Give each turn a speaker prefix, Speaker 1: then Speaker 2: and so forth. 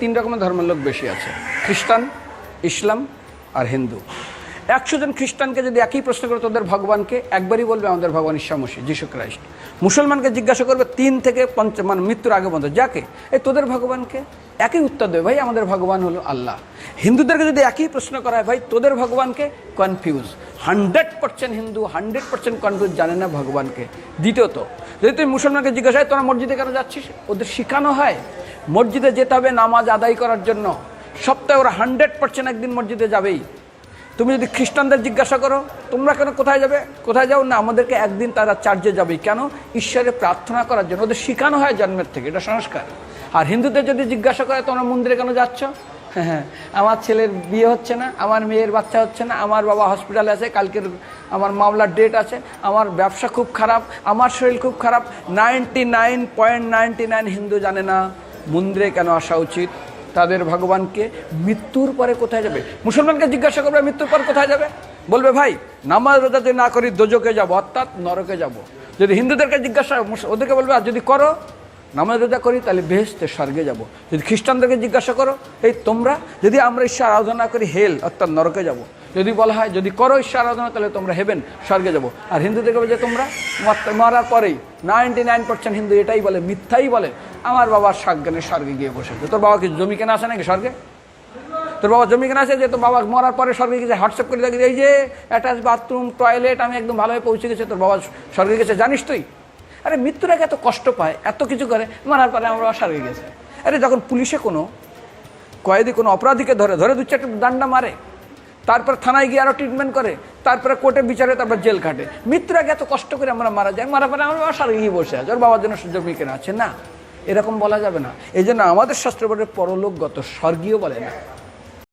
Speaker 1: তিন রকমের ধর্মের লোক বেশি আছে, খ্রিস্টান, ইসলাম আর হিন্দু। 100 জন খ্রিস্টানকে যদি একই প্রশ্ন করে তোদের ভগবানকে, একবারই বলবে আমাদের ভগবান ঈসা মসীহ, যিশু ক্রাইস্ট। মুসলমানকে জিজ্ঞাসা করবে 3 থেকে 5 মানে মৃত্যুর আগে পর্যন্ত, যাকে এই তোদের ভগবানকে, একই উত্তর দেবে, ভাই আমাদের ভগবান হলো আল্লাহ। হিন্দুদেরকে যদি একই প্রশ্ন করা হয়, ভাই তোদের ভগবানকে, কনফিউজ। 100% হিন্দু 100% কনফিউজ, জানে না ভগবানকে। দ্বিতীয়ত, যদি তুই মুসলমানকে জিজ্ঞাসা হয় তোরা মসজিদে কেন যাচ্ছিস, ওদের শেখানো হয় মসজিদে যেতে হবে নামাজ আদায় করার জন্য। সপ্তাহে ওরা 100% একদিন মসজিদে যাবেই। তুমি যদি খ্রিস্টানদের জিজ্ঞাসা করো তোমরা কেন কোথায় যাবে, কোথায় যাও না, আমাদেরকে একদিন তারা চার্চে যাবে। কেন? ঈশ্বরে প্রার্থনা করার জন্য। ওদের শেখানো হয় জন্মের থেকে, এটা সংস্কার। আর হিন্দুদের যদি জিজ্ঞাসা করে তোমরা মন্দিরে কেন যাচ্ছ, হ্যাঁ আমার ছেলের বিয়ে হচ্ছে না, আমার মেয়ের বাচ্চা হচ্ছে না, আমার বাবা হসপিটালে আছে, কালকের আমার মামলার ডেট আছে, আমার ব্যবসা খুব খারাপ, আমার শরীর খুব খারাপ। 99.99 হিন্দু জানে না মন্দিরে কেন আসা উচিত, তাদের ভগবানকে মৃত্যুর পরে কোথায় যাবে। মুসলমানকে জিজ্ঞাসা করবে মৃত্যুর পর কোথায় যাবে, বলবে ভাই নামাজ রোজা যদি না করি দোজকে যাব, অর্থাৎ নরকে যাব। যদি হিন্দুদেরকে জিজ্ঞাসা, ওদেরকে বলবে আর যদি করো নামাজ রোজা করি তাহলে বেহেশতে স্বর্গে যাব। যদি খ্রিস্টানদেরকে জিজ্ঞাসা করো, এই তোমরা যদি আমরা ঈশ্বর আরাধনা করি হেল অর্থাৎ নরকে যাব। যদি বলা হয় যদি করো ঈশ্বর আরাধনা তাহলে তোমরা হেবেন স্বর্গে যাব। আর হিন্দুদেরকে বলে যে তোমরা মরার পরেই 99% হিন্দু এটাই বলে, মিথ্যাই বলে, আমার বাবার সাজ্ঞানে স্বর্গে গিয়ে বসেছে। তোর বাবা কি জমি কেনা আছে নাকি স্বর্গে? তোর বাবা জমি কেনা আছে যে তোর বাবা মরার পরে স্বর্গে গেছে হোয়াটসঅ্যাপ করে দেখি এই যে অ্যাটাচ বাথরুম টয়লেট আমি একদম ভালোভাবে পৌঁছে গেছে, তোর বাবা স্বর্গে গেছে জানিস তুই? আরে মৃত্যুর আগে এত কষ্ট পায়, এত কিছু করে, মারার পরে আমার বাবা স্বর্গে গেছে। আরে যখন পুলিশে কোনো কয়েদি কোনো অপরাধীকে ধরে 2-4টা ডান্ডা মারে, তারপর থানায় গিয়ে আরও ট্রিটমেন্ট করে, তারপরে কোর্টে বিচারে, তারপর জেল কাটে, মৃত্যুর আগে এত কষ্ট করে আমরা মারা যাই, মারা পরে আমার বাবা স্বর্গে গিয়ে বসে আছে, ওর বাবার জন্য জমি কেনা আছে না, এরকম বলা যাবে না। এই জন্য আমাদের শাস্ত্র বলে পরলোকগত, স্বর্গীয় বলে না।